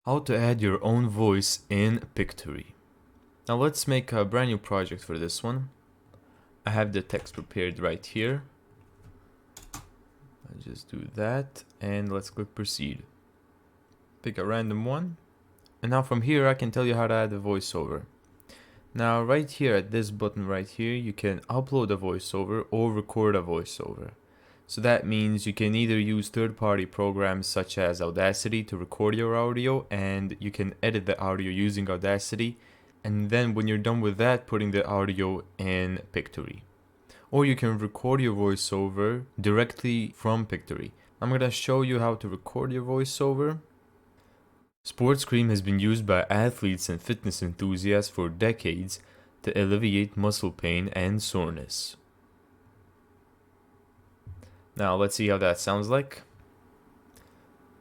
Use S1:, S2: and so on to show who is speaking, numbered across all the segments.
S1: How to add your own voice in Pictory. Now let's make a brand new project for this one. I have the text prepared right here. I'll just do that and let's click proceed. Pick a random one. And now from here I can tell you how to add a voiceover. Now right here at this button right here, you can upload a voiceover or record a voiceover. So that means you can either use third-party programs such as Audacity to record your audio, and you can edit the audio using Audacity, and then when you're done with that, putting the audio in Pictory. Or you can record your voiceover directly from Pictory. I'm gonna show you how to record your voiceover. Sports cream has been used by athletes and fitness enthusiasts for decades to alleviate muscle pain and soreness. Now let's see how that sounds like.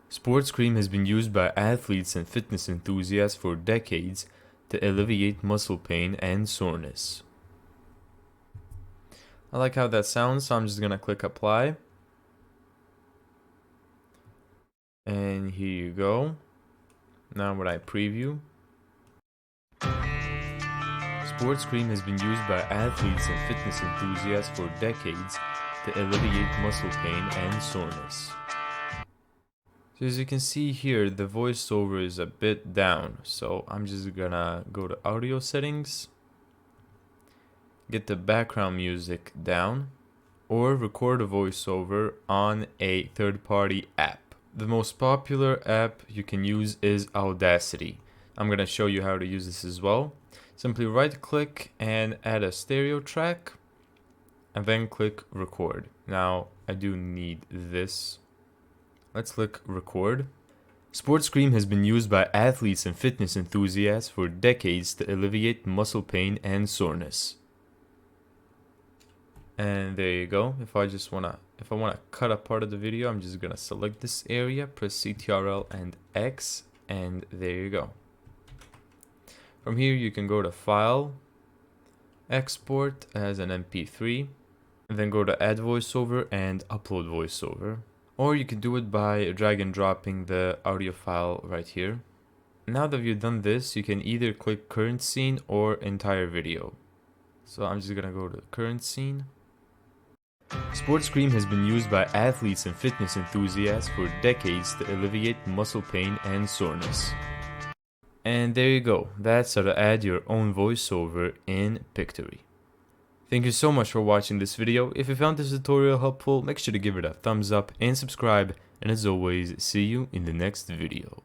S1: Sports cream has been used by athletes and fitness enthusiasts for decades to alleviate muscle pain and soreness. I like how that sounds, so I'm just gonna click apply. And here you go. Now when I preview, sports cream has been used by athletes and fitness enthusiasts for decades to alleviate muscle pain and soreness. So as you can see here, the voiceover is a bit down, so I'm just gonna go to audio settings, get the background music down, or record a voiceover on a third-party app. The most popular app you can use is Audacity. I'm gonna show you how to use this as well. Simply right click and add a stereo track, and then click record. Now I do need this. Let's click record. Sports cream has been used by athletes and fitness enthusiasts for decades to alleviate muscle pain and soreness. And there you go. If I wanna cut a part of the video, I'm just gonna select this area, press Ctrl and X, and there you go. From here you can go to File, Export as an MP3, and then go to Add Voiceover and Upload Voiceover. Or you can do it by drag and dropping the audio file right here. Now that you've done this, you can either click current scene or entire video. So I'm just gonna go to current scene. Sports cream has been used by athletes and fitness enthusiasts for decades to alleviate muscle pain and soreness. And there you go. That's how to add your own voiceover in Pictory. Thank you so much for watching this video. If you found this tutorial helpful, make sure to give it a thumbs up and subscribe. And as always, see you in the next video.